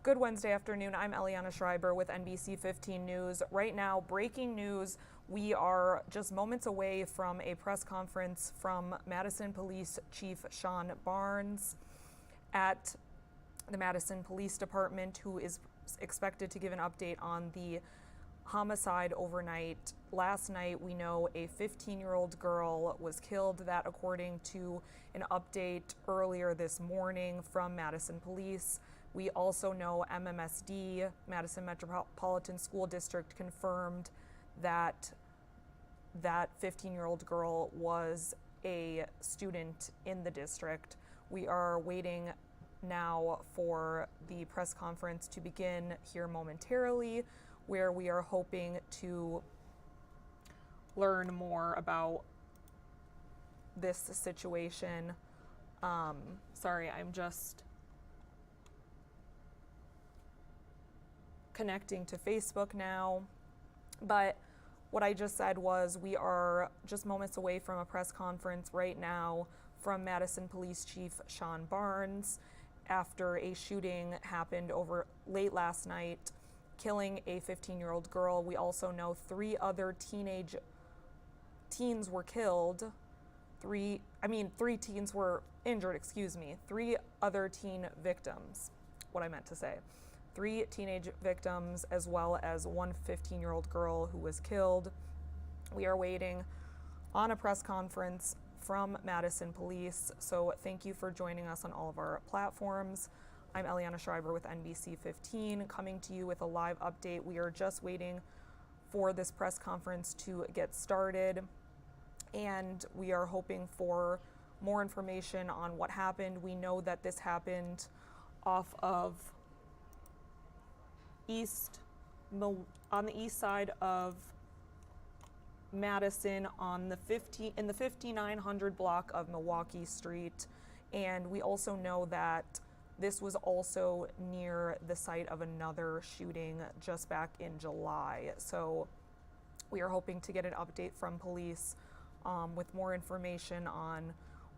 Good Wednesday afternoon. I'm Eliana Schreiber with NBC 15 News. Right now, breaking news. We are just moments away from a press conference from Madison Police Chief Sean Barnes at the Madison Police Department, who is expected to give an update on the homicide overnight. Last night, we know a 15-year-old girl was killed. That, according to an update earlier this morning from Madison Police. We also know MMSD, Madison Metropolitan School District, confirmed that that 15-year-old girl was a student in the district. We are waiting now for the press conference to begin here momentarily, where we are hoping to learn more about this situation. Sorry, I'm just connecting to Facebook now. But what I just said was we are just moments away from a press conference right now from Madison Police Chief Sean Barnes after a shooting happened over late last night, killing a 15-year-old girl. We also know three other teens were killed. Three teens were injured, excuse me. Three other teen victims, what I meant to say. 3 teenage victims, as well as one 15-year-old girl who was killed. We are waiting on a press conference from Madison Police, so thank you for joining us on all of our platforms. I'm Eliana Schreiber with NBC 15, coming to you with a live update. We are just waiting for this press conference to get started, and we are hoping for more information on what happened. We know that this happened off of on the east side of Madison in the 5900 block of Milwaukee Street. And we also know that this was also near the site of another shooting just back in July. So we are hoping to get an update from police with more information on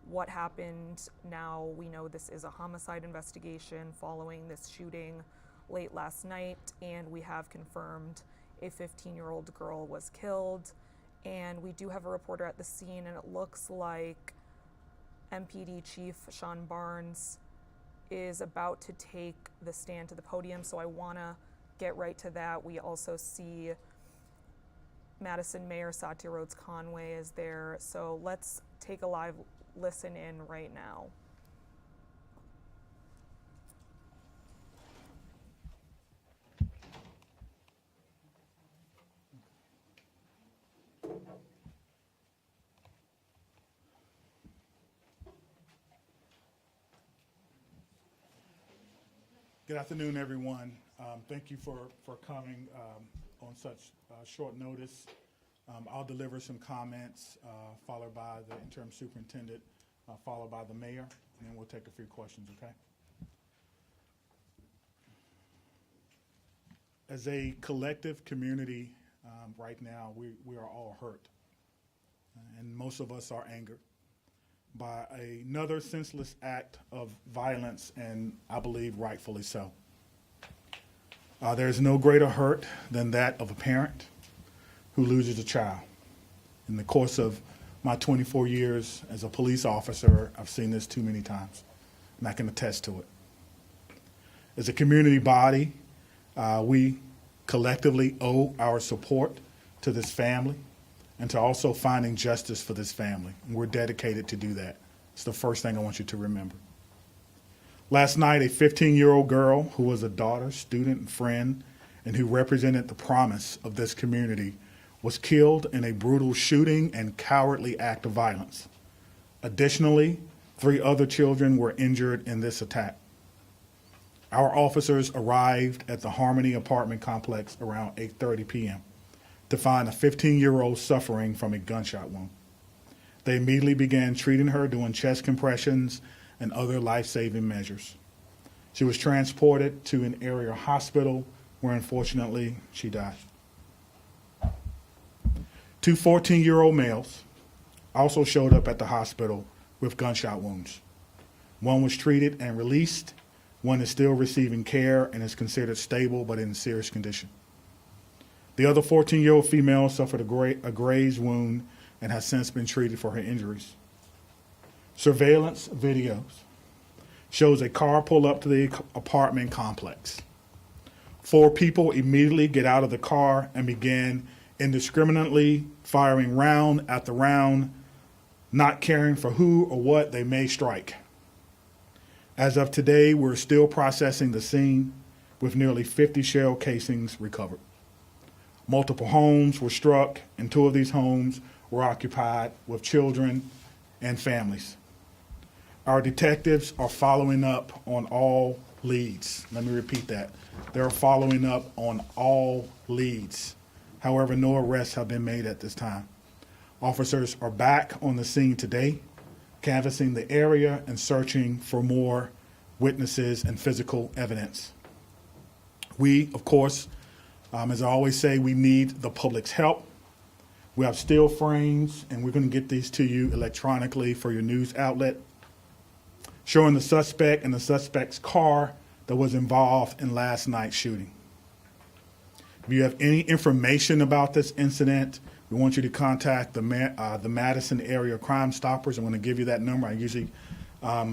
what happened. Now we know this is a homicide investigation following this shooting late last night, and we have confirmed a 15-year-old girl was killed. And we do have a reporter at the scene, and it looks like MPD Chief Sean Barnes is about to take the stand to the podium, so I want to get right to that. We also see Madison Mayor Satya Rhodes Conway is there, so let's take a live listen in right now. Good afternoon, everyone. Thank you for coming on such short notice. I'll deliver some comments, followed by the interim superintendent, followed by the mayor, and then we'll take a few questions, okay? As a collective community right now, we are all hurt, and most of us are angered by another senseless act of violence, and I believe rightfully so. There's no greater hurt than that of a parent who loses a child. In the course of my 24 years as a police officer, I've seen this too many times, and I can attest to it. As a community body, we collectively owe our support to this family and to also finding justice for this family. And we're dedicated to do that. It's the first thing I want you to remember. Last night, a 15-year-old girl who was a daughter, student, and friend, and who represented the promise of this community was killed in a brutal shooting and cowardly act of violence. Additionally, 3 other children were injured in this attack. Our officers arrived at the Harmony apartment complex around 8:30 p.m. to find a 15-year-old suffering from a gunshot wound. They immediately began treating her, doing chest compressions and other life-saving measures. She was transported to an area hospital where unfortunately she died. 2 14-year-old males also showed up at the hospital with gunshot wounds. One was treated and released, One is still receiving care and is considered stable but in serious condition. The other 14-year-old female suffered a graze wound and has since been treated for her injuries. Surveillance videos shows a car pull up to the apartment complex. 4 people immediately get out of the car and begin indiscriminately firing round after round, not caring for who or what they may strike. As of today, we're still processing the scene with nearly 50 shell casings recovered. Multiple homes were struck, and 2 of these homes were occupied with children and families. Our detectives are following up on all leads. Let me repeat that. They're following up on all leads. However, no arrests have been made at this time. Officers are back on the scene today, canvassing the area and searching for more witnesses and physical evidence. We, of course, as I always say, we need the public's help. We have still frames, and we're going to get these to you electronically for your news outlet, showing the suspect and the suspect's car that was involved in last night's shooting. If you have any information about this incident, we want you to contact the Madison Area Crime Stoppers. I'm going to give you that number. I usually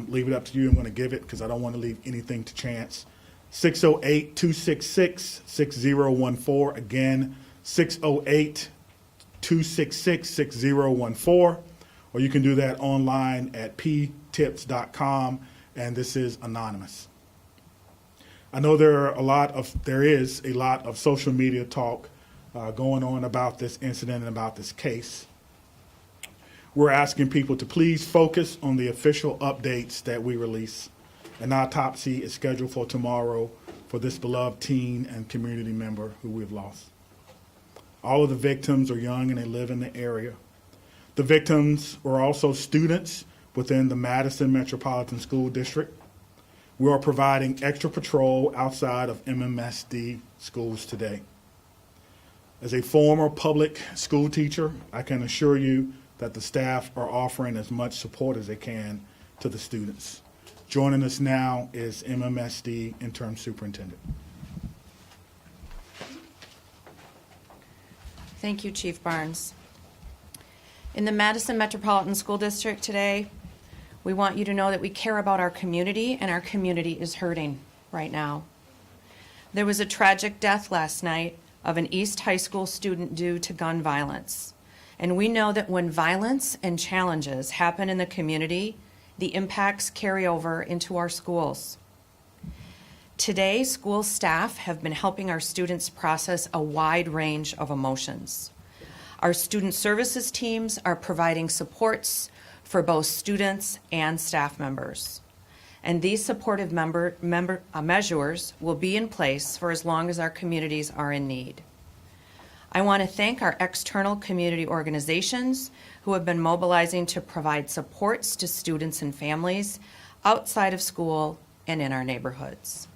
leave it up to you. I'm going to give it because I don't want to leave anything to chance. 608-266-6014. Again, 608-266-6014. Or you can do that online at ptips.com, and this is anonymous. I know there is a lot of social media talk going on about this incident and about this case. We're asking people to please focus on the official updates that we release. An autopsy is scheduled for tomorrow for this beloved teen and community member who we've lost. All of the victims are young and they live in the area. The victims were also students within the Madison Metropolitan School District. We are providing extra patrol outside of MMSD schools today. As a former public school teacher, I can assure you that the staff are offering as much support as they can to the students. Joining us now is MMSD Interim Superintendent. Thank you, Chief Barnes. In the Madison Metropolitan School District today, we want you to know that we care about our community, and our community is hurting right now. There was a tragic death last night of an East High School student due to gun violence. And we know that when violence and challenges happen in the community, the impacts carry over into our schools. Today, school staff have been helping our students process a wide range of emotions. Our student services teams are providing supports for both students and staff members. And these supportive measures will be in place for as long as our communities are in need. I want to thank our external community organizations who have been mobilizing to provide supports to students and families outside of school and in our neighborhoods.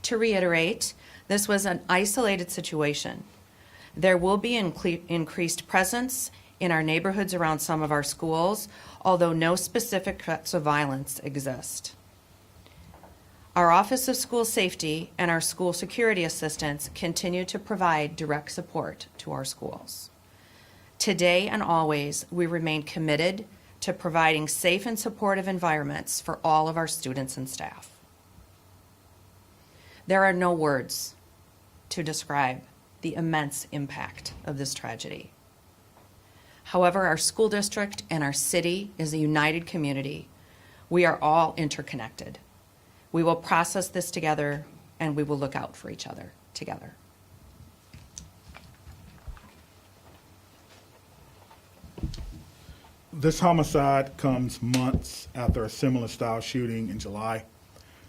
To reiterate, this was an isolated situation. There will be increased presence in our neighborhoods around some of our schools, although no specific threats of violence exist. Our Office of School Safety and our school security assistants continue to provide direct support to our schools. Today and always, we remain committed to providing safe and supportive environments for all of our students and staff. There are no words to describe the immense impact of this tragedy. However, our school district and our city is a united community. We are all interconnected. We will process this together, and we will look out for each other together. This homicide comes months after a similar style shooting in July,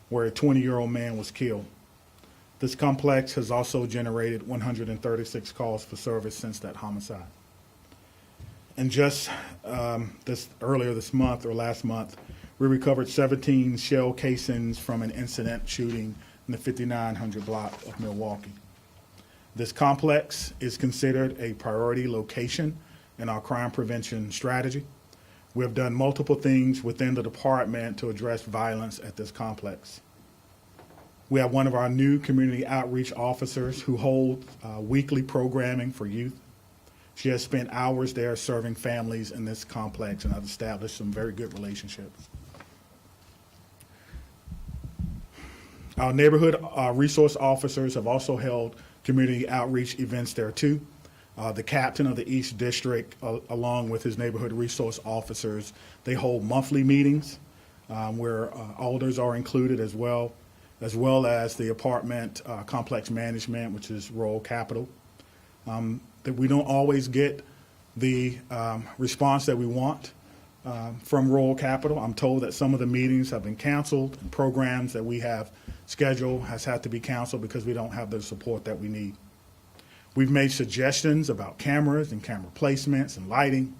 where a 20-year-old man was killed. This complex has also generated 136 calls for service since that homicide. And just earlier this month or last month, we recovered 17 shell casings from an incident shooting in the 5900 block of Milwaukee. This complex is considered a priority location in our crime prevention strategy. We have done multiple things within the department to address violence at this complex. We have one of our new community outreach officers who holds weekly programming for youth. She has spent hours there serving families in this complex and have established some very good relationships. Our neighborhood resource officers have also held community outreach events there too. The captain of the East District, along with his neighborhood resource officers, they hold monthly meetings where alders are included as well as the apartment complex management, which is rural capital. That we don't always get the response that we want from rural capital. I'm told that some of the meetings have been canceled and programs that we have scheduled has had to be canceled because we don't have the support that we need. We've made suggestions about cameras and camera placements and lighting.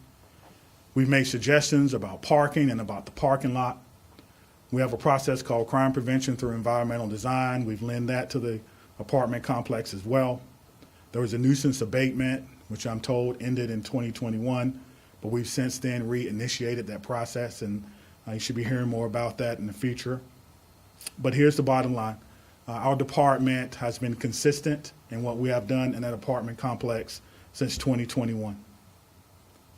We've made suggestions about parking and about the parking lot. We have a process called crime prevention through environmental design. We've lent that to the apartment complex as well. There was a nuisance abatement, which I'm told ended in 2021, but we've since then reinitiated that process, and you should be hearing more about that in the future. But here's the bottom line. Our department has been consistent in what we have done in that apartment complex since 2021.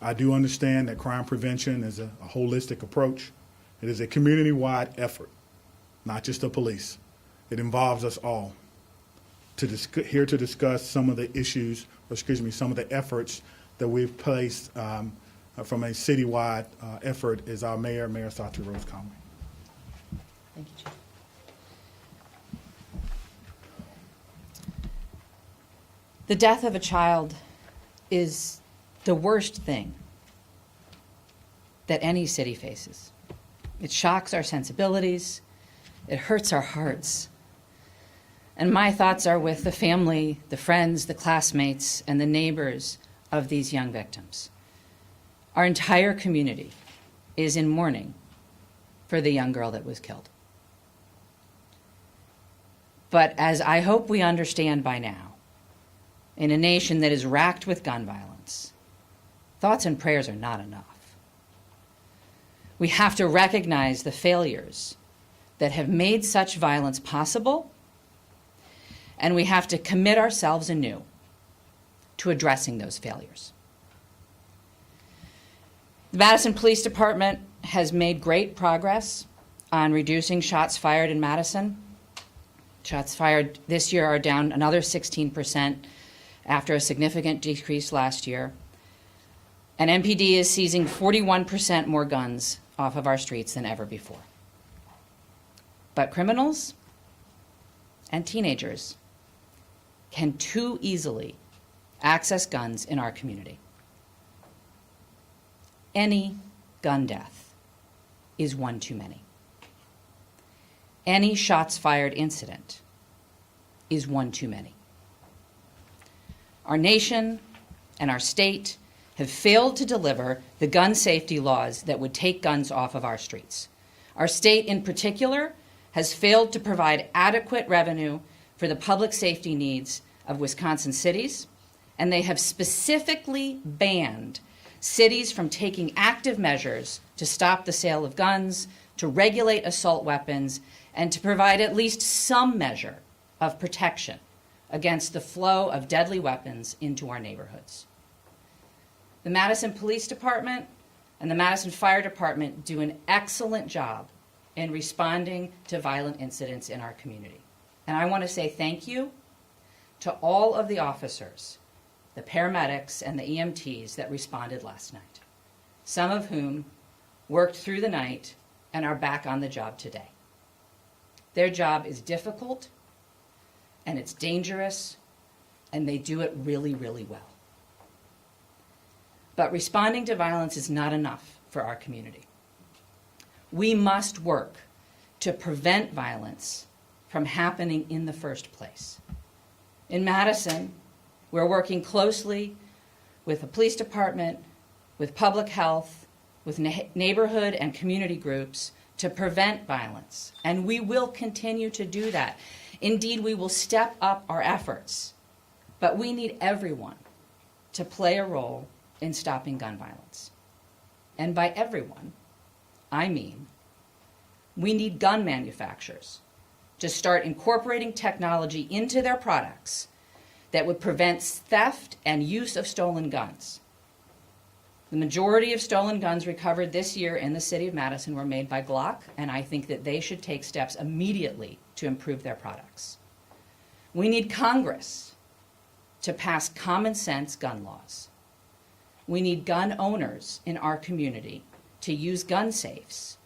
I do understand that crime prevention is a holistic approach. It is a community-wide effort, not just the police. It involves us all. Here to discuss some of the issues, some of the efforts that we've placed from a citywide effort is our Mayor Satu Rose Conway. Thank you, Chief. The death of a child is the worst thing that any city faces. It shocks our sensibilities. It hurts our hearts. And my thoughts are with the family, the friends, the classmates, and the neighbors of these young victims. Our entire community is in mourning for the young girl that was killed. But as I hope we understand by now, in a nation that is racked with gun violence, thoughts and prayers are not enough. We have to recognize the failures that have made such violence possible, and we have to commit ourselves anew to addressing those failures. The Madison Police Department has made great progress on reducing shots fired in Madison. Shots fired this year are down another 16% after a significant decrease last year. And MPD is seizing 41% more guns off of our streets than ever before. But criminals and teenagers can too easily access guns in our community. Any gun death is one too many. Any shots fired incident is one too many. Our nation and our state have failed to deliver the gun safety laws that would take guns off of our streets. Our state in particular has failed to provide adequate revenue for the public safety needs of Wisconsin cities, and they have specifically banned cities from taking active measures to stop the sale of guns, to regulate assault weapons, and to provide at least some measure of protection against the flow of deadly weapons into our neighborhoods. The Madison Police Department and the Madison Fire Department do an excellent job in responding to violent incidents in our community. And I want to say thank you to all of the officers, the paramedics and the EMTs that responded last night, some of whom worked through the night and are back on the job today. Their job is difficult and it's dangerous, and they do it really, really well. But responding to violence is not enough for our community. We must work to prevent violence from happening in the first place. In Madison, we're working closely with the police department, with public health, with neighborhood and community groups to prevent violence, and we will continue to do that. Indeed, we will step up our efforts, but we need everyone to play a role in stopping gun violence. and by everyone, I mean we need gun manufacturers to start incorporating technology into their products that would prevent theft and use of stolen guns. The majority of stolen guns recovered this year in the city of Madison were made by Glock, and I think that they should take steps immediately to improve their products. We need Congress to pass common sense gun laws. We need gun owners in our community to use gun safes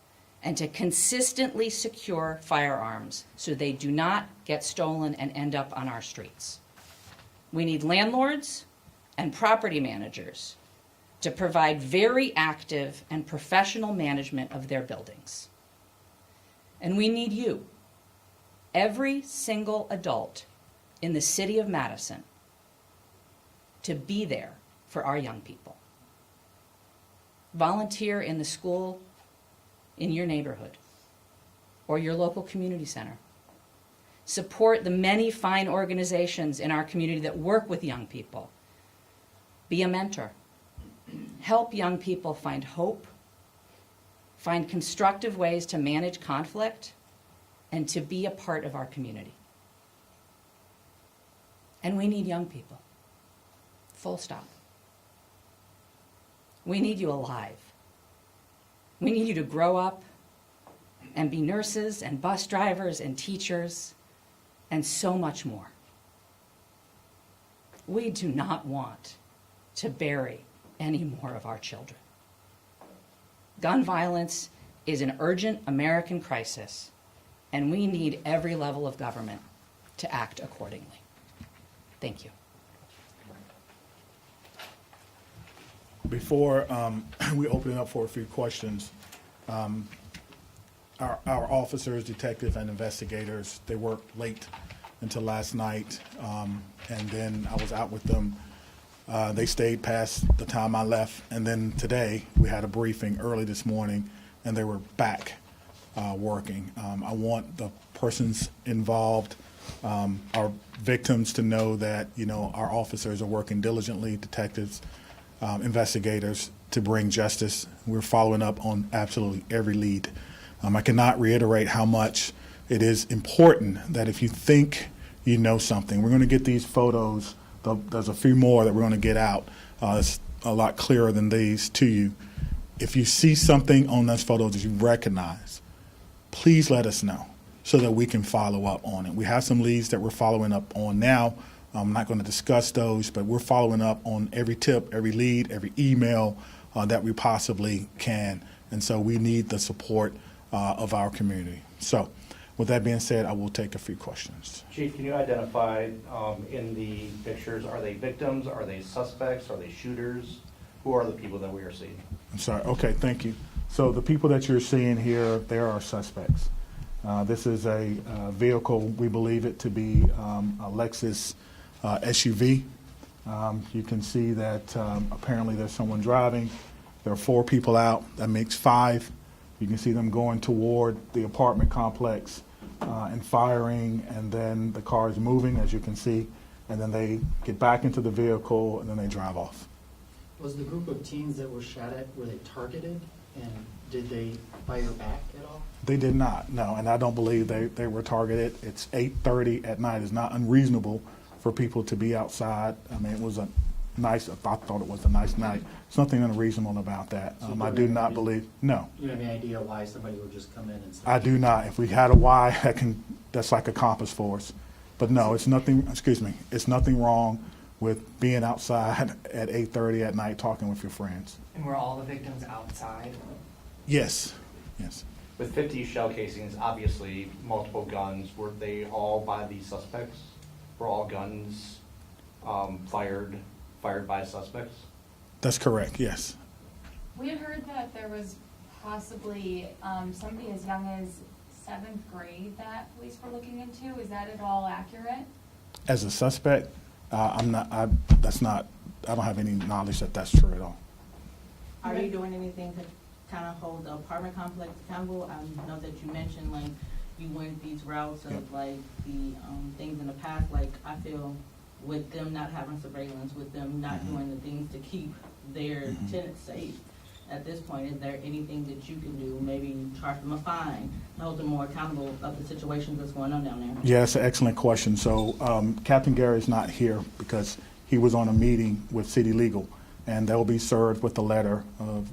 and to consistently secure firearms so they do not get stolen and end up on our streets. We need landlords and property managers to provide very active and professional management of their buildings. And we need you, every single adult in the city of Madison, to be there for our young people. Volunteer in the school in your neighborhood or your local community center. Support the many fine organizations in our community that work with young people. Be a mentor. Help young people find hope, find constructive ways to manage conflict, and to be a part of our community. And we need young people. Full stop. We need you alive. We need you to grow up and be nurses and bus drivers and teachers and so much more. We do not want to bury any more of our children. Gun violence is an urgent American crisis, and we need every level of government to act accordingly. Thank you. Before we open it up for a few questions, our officers, detectives, and investigators, they worked late until last night, and then I was out with them. They stayed past the time I left, and then today we had a briefing early this morning, and they were back working. I want the persons involved, our victims, to know that our officers are working diligently, detectives, investigators, to bring justice. We're following up on absolutely every lead. I cannot reiterate how much it is important that if you think you know something, we're going to get these photos. There's a few more that we're going to get out. It's a lot clearer than these to you. If you see something on those photos that you recognize, please let us know so that we can follow up on it. We have some leads that we're following up on now. I'm not going to discuss those, but we're following up on every tip, every lead, every email that we possibly can. And so we need the support of our community. So with that being said, I will take a few questions. Chief, can you identify in the pictures, are they victims, are they suspects, are they shooters? Who are the people that we are seeing? I'm sorry. Okay, thank you. So the people that you're seeing here, there are suspects. This is a vehicle, we believe it to be a Lexus SUV. You can see that apparently there's someone driving. There are 4 people out. That makes 5. You can see them going toward the apartment complex and firing, and then the car is moving, as you can see, and then they get back into the vehicle, and then they drive off. Was the group of teens that were shot at, were they targeted, and did they fire back at all? They did not, no, and I don't believe they were targeted. It's 8:30 at night. It's not unreasonable for people to be outside. I mean, it was a nice, I thought it was a nice night. There's nothing unreasonable about that. I do not believe, no. Do you have any idea why somebody would just come in and say? I do not. If we had a why, that's like a compass for us. But no, it's nothing, it's nothing wrong with being outside at 8:30 at night talking with your friends. And were all the victims outside? Yes, yes. With 50 shell casings, obviously multiple guns, were they all by the suspects? Were all guns fired by suspects? That's correct, yes. We had heard that there was possibly somebody as young as 7th grade that police were looking into. Is that at all accurate? As a suspect, I don't have any knowledge that that's true at all. Are you doing anything to kind of hold the apartment complex accountable? I know that you mentioned like you went these routes of Yep. like the things in the past. Like I feel with them not having surveillance, with them not doing the things to keep their tenants safe, at this point, is there anything that you can do, maybe charge them a fine, to hold them more accountable of the situations that's going on down there? Yeah, it's an excellent question. So Captain Gary's not here because he was on a meeting with City Legal, and they'll be served with a letter of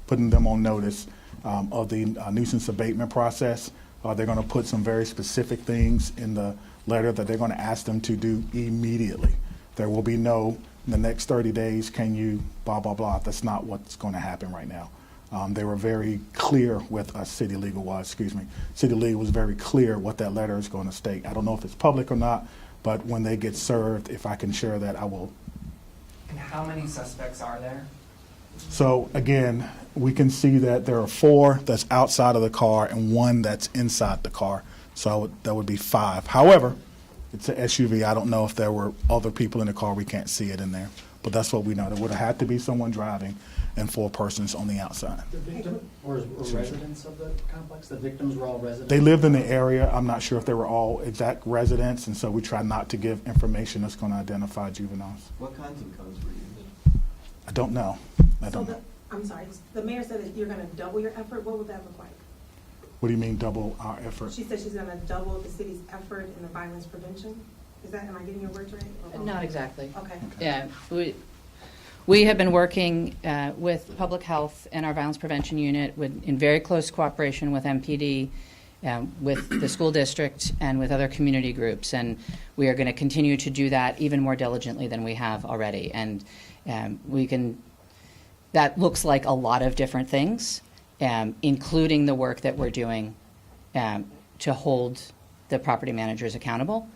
putting them on notice of the nuisance abatement process. They're going to put some very specific things in the letter that they're going to ask them to do immediately. There will be no, in the next 30 days, can you blah, blah, blah. That's not what's going to happen right now. They were very clear with us, City Legal was, City Legal was very clear what that letter is going to state. I don't know if it's public or not, but when they get served, if I can share that, I will. And how many suspects are there? So again, we can see that there are 4 that's outside of the car and 1 that's inside the car. So that would be 5. However, it's an SUV. I don't know if there were other people in the car. We can't see it in there. But that's what we know. There would have had to be someone driving and 4 persons on the outside. The victim or residents of the complex? The victims were all residents? They lived in the area. I'm not sure if they were all exact residents, and so we try not to give information that's going to identify juveniles. What kinds of guns were used? I don't know. I don't know. I'm sorry, the mayor said that you're gonna double your effort. What would that look like? What do you mean double our effort? She said she's gonna double the city's effort in the violence prevention. Is that, am I getting your words right? Or wrong? Not exactly. Okay. Yeah, we have been working with public health and our violence prevention unit in very close cooperation with MPD, with the school district, and with other community groups. And we are going to continue to do that even more diligently than we have already. And that looks like a lot of different things, including the work that we're doing to hold the property managers accountable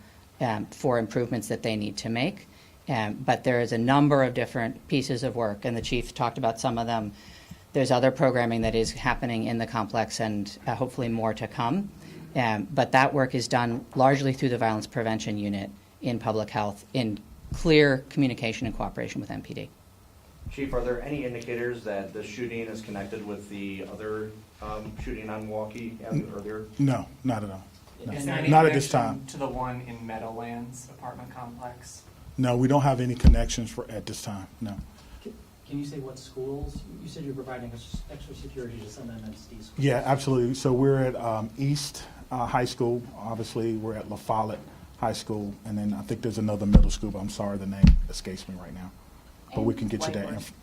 for improvements that they need to make. But there is a number of different pieces of work, and the chief talked about some of them. There's other programming that is happening in the complex, and hopefully more to come. But that work is done largely through the violence prevention unit in public health, in clear communication and cooperation with MPD. Chief, are there any indicators that the shooting is connected with the other shooting on Milwaukee earlier? No, not at all. No. Is there any Not at this connection time. to the one in Meadowlands apartment complex? No, we don't have any connections at this time. No. Can you say what schools? You said you're providing extra security to some MSD schools. Yeah, absolutely. So we're at East High School. Obviously, we're at La Follette High School, and then I think there's another middle school, but I'm sorry, the name escapes me right now. But we can get you that info.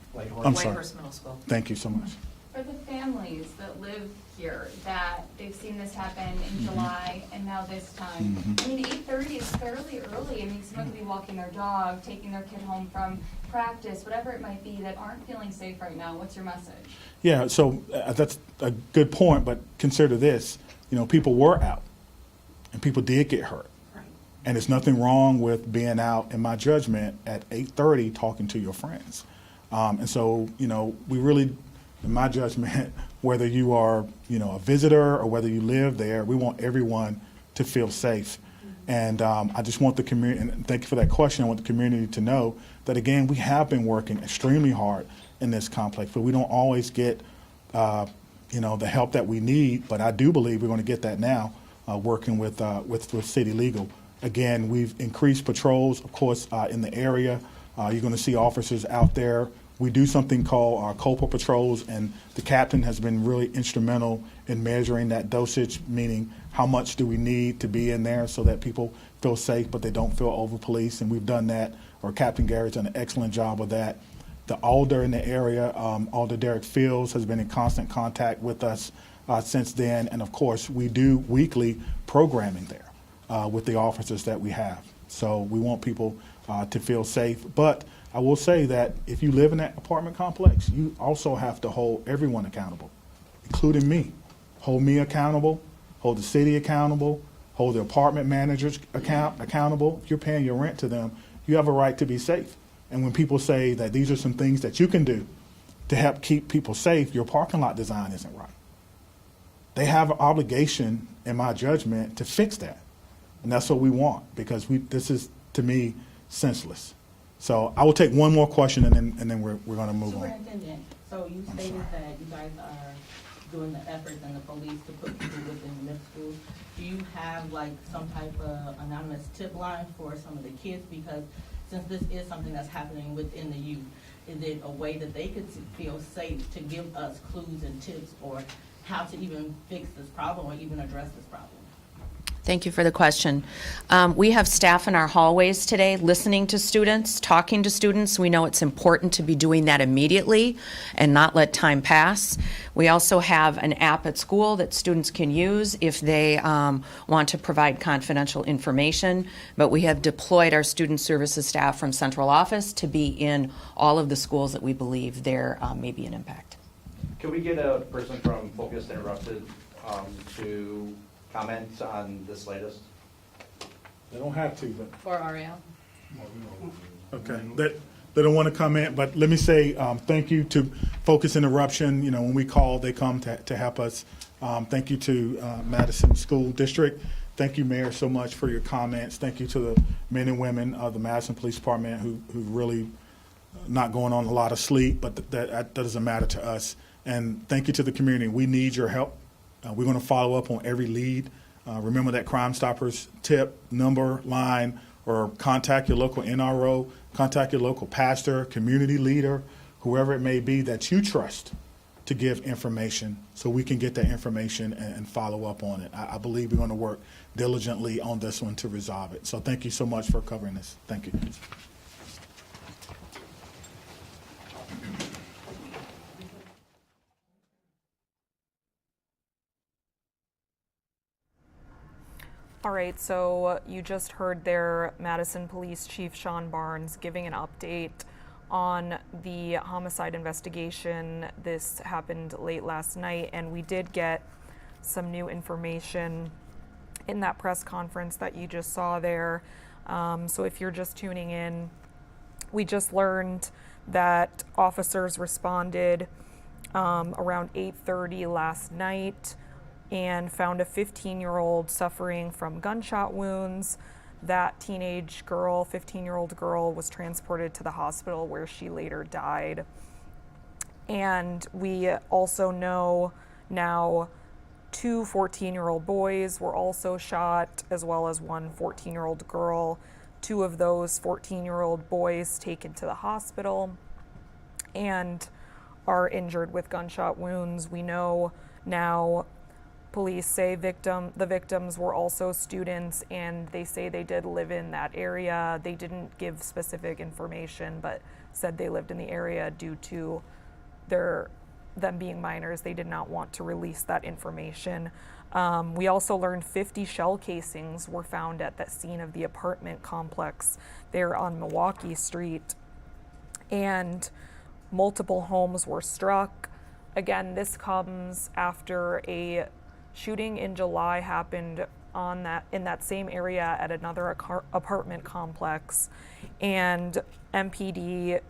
I'm sorry. Whitehorse Middle School. Thank you so much. For the families that live here, that they've seen this happen in July and now this time, I mean, 8:30 is fairly early. I mean, someone could be walking their dog, taking their kid home from practice, whatever it might be, that aren't feeling safe right now. What's your message? Yeah, so that's a good point, but consider this. People were out, and people did get hurt. Right. And there's nothing wrong with being out, in my judgment, at 8:30 talking to your friends. And so, we really, in my judgment, whether you are, a visitor or whether you live there, we want everyone to feel safe. And I just want the community, and thank you for that question, I want the community to know that, again, we have been working extremely hard in this complex, but we don't always get, the help that we need. But I do believe we're going to get that now, working with City Legal. Again, we've increased patrols, of course, in the area. You're going to see officers out there. We do something called our COPA patrols, and the captain has been really instrumental in measuring that dosage, meaning how much do we need to be in there so that people feel safe but they don't feel over-policed, and we've done that, or Captain Garrett's done an excellent job of that. The Alder in the area, Alder Derek Fields, has been in constant contact with us since then, and of course we do weekly programming there with the officers that we have. So we want people to feel safe, but I will say that if you live in that apartment complex, you also have to hold everyone accountable, including me. Hold me accountable, hold the city accountable, hold the apartment managers accountable. If you're paying your rent to them, you have a right to be safe. And when people say that these are some things that you can do to help keep people safe, your parking lot design isn't right. They have an obligation, in my judgment, to fix that. And that's what we want, because this is, to me, senseless. So I will take one more question, and then we're going to move on. Superintendent, so you stated that you guys are doing the efforts and the police to put people within the middle schools. Do you have some type of anonymous tip line for some of the kids? Because since this is something that's happening within the youth, is it a way that they could feel safe to give us clues and tips or how to even fix this problem or even address this problem? Thank you for the question. We have staff in our hallways today listening to students, talking to students. We know it's important to be doing that immediately and not let time pass. We also have an app at school that students can use if they want to provide confidential information. But we have deployed our student services staff from central office to be in all of the schools that we believe there may be an impact. Can we get a person from Focused Interrupted to comment on this latest? They don't have to, but. For Ariel. Okay, they don't want to comment, but let me say thank you to Focus Interruption. You know, when we call, they come to help us. Thank you to Madison School District. Thank you, Mayor, so much for your comments. Thank you to the men and women of the Madison Police Department who really not going on a lot of sleep, but that doesn't matter to us. And thank you to the community. We need your help. We're going to follow up on every lead. Remember that Crime Stoppers tip, number, line, or contact your local NRO, contact your local pastor, community leader, whoever it may be that you trust to give information so we can get that information and follow up on it. I believe we're going to work diligently on this one to resolve it. So thank you so much for covering this. Thank you. All right, so you just heard there Madison Police Chief Sean Barnes giving an update on the homicide investigation. This happened late last night, and we did get some new information in that press conference that you just saw there. So if you're just tuning in, we just learned that officers responded around 8:30 last night and found a 15-year-old suffering from gunshot wounds. That teenage girl, 15-year-old girl, was transported to the hospital where she later died. And we also know now 2 14-year-old boys were also shot, as well as 1 14-year-old girl. 2 of those 14-year-old boys taken to the hospital and are injured with gunshot wounds. We know now police say the victims were also students, and they say they did live in that area. They didn't give specific information, but said they lived in the area due to them being minors. They did not want to release that information. We also learned 50 shell casings were found at that scene of the apartment complex there on Milwaukee Street, and multiple homes were struck. Again, this comes after a shooting in July happened in that same area at another apartment complex, and MPD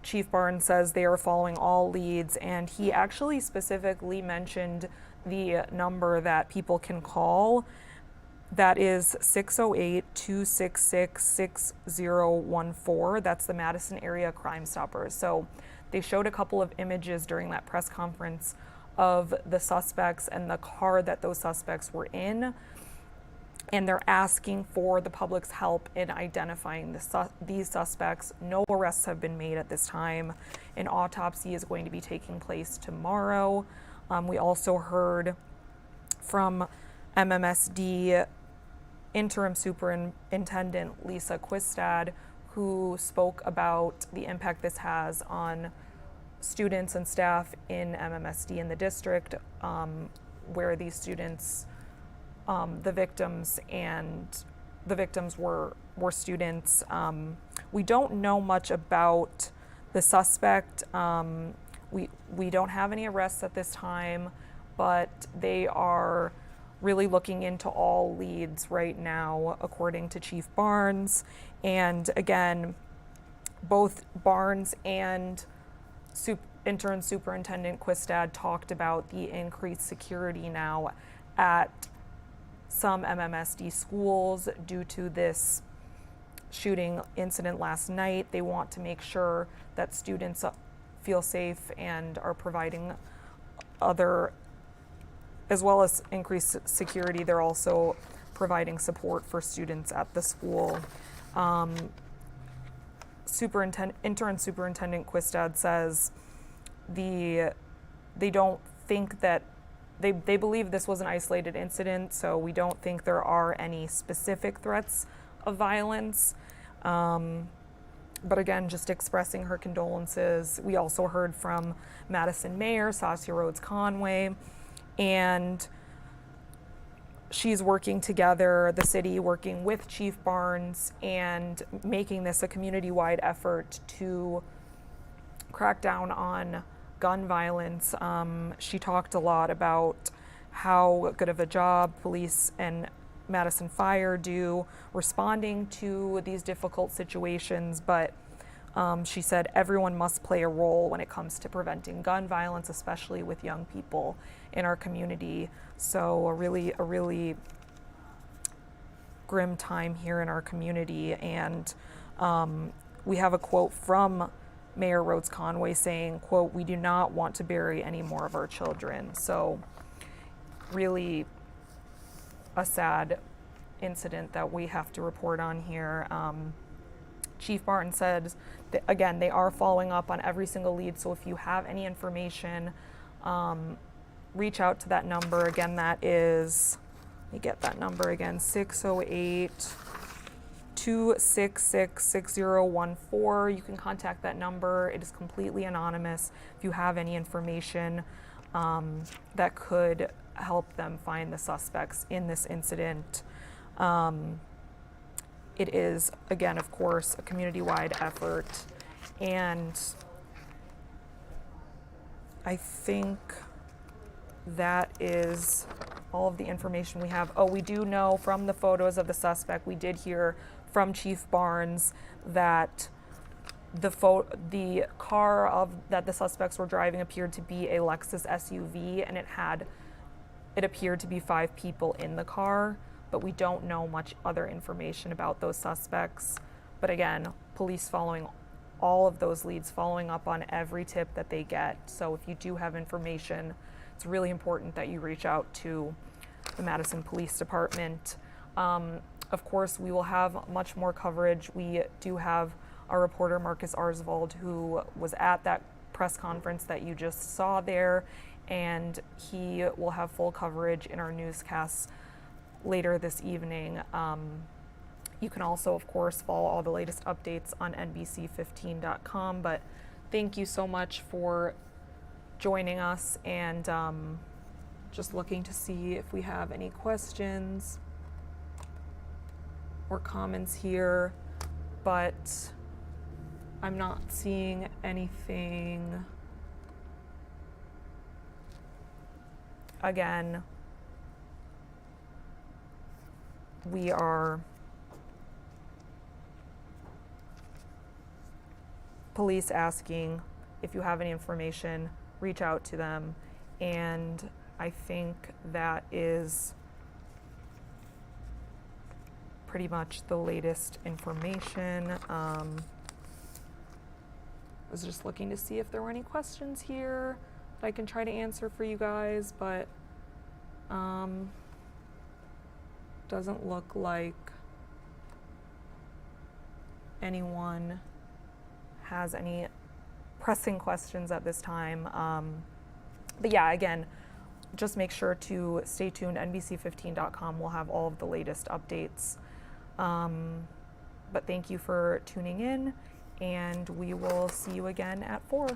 Chief Barnes says they are following all leads, and he actually specifically mentioned the number that people can call. That is 608-266-6014. That's the Madison Area Crime Stoppers. So they showed a couple of images during that press conference of the suspects and the car that those suspects were in, and they're asking for the public's help in identifying these suspects. No arrests have been made at this time. An autopsy is going to be taking place tomorrow. We also heard from MMSD Interim Superintendent Lisa Quistad, who spoke about the impact this has on students and staff in MMSD in the district, where these students, the victims were students. We don't know much about the suspect. We don't have any arrests at this time, but they are really looking into all leads right now, according to Chief Barnes. And again, both Barnes and Interim Superintendent Quistad talked about the increased security now at some MMSD schools due to this shooting incident last night. They want to make sure that students feel safe and are providing as well as increased security, they're also providing support for students at the school. Intern Superintendent Quistad says they don't think that they believe this was an isolated incident, so we don't think there are any specific threats of violence. But again, just expressing her condolences. We also heard from Madison Mayor Sasha Rhodes Conway, and she's working together, the city working with Chief Barnes and making this a community-wide effort to crack down on gun violence. She talked a lot about how good of a job police and Madison Fire do responding to these difficult situations, but she said everyone must play a role when it comes to preventing gun violence, especially with young people in our community. So a really grim time here in our community. And we have a quote from Mayor Rhodes Conway saying, quote, "We do not want to bury any more of our children." So really a sad incident that we have to report on here. Chief Barton said that, again, they are following up on every single lead. So if you have any information, reach out to that number. Again, that is, let me get that number again, 608-266-6014. You can contact that number. It is completely anonymous. If you have any information that could help them find the suspects in this incident. It is, again, of course, a community-wide effort, and I think that is all of the information we have. Oh, we do know from the photos of the suspect, we did hear from Chief Barnes that the car that the suspects were driving appeared to be a Lexus SUV, and it appeared to be 5 people in the car, but we don't know much other information about those suspects. But again, police following all of those leads, following up on every tip that they get. So if you do have information, it's really important that you reach out to the Madison Police Department. Of course, we will have much more coverage. We do have our reporter, Marcus Arsvold, who was at that press conference that you just saw there, and he will have full coverage in our newscasts later this evening. You can also, of course, follow all the latest updates on NBC15.com, but thank you so much for joining us, and just looking to see if we have any questions or comments here, but I'm not seeing anything. Again, we are police asking if you have any information, reach out to them, and I think that is pretty much the latest information. I was just looking to see if there were any questions here that I can try to answer for you guys, but doesn't look like anyone has any pressing questions at this time. But yeah, again, just make sure to stay tuned. NBC15.com will have all of the latest updates. But thank you for tuning in, and we will see you again at 4.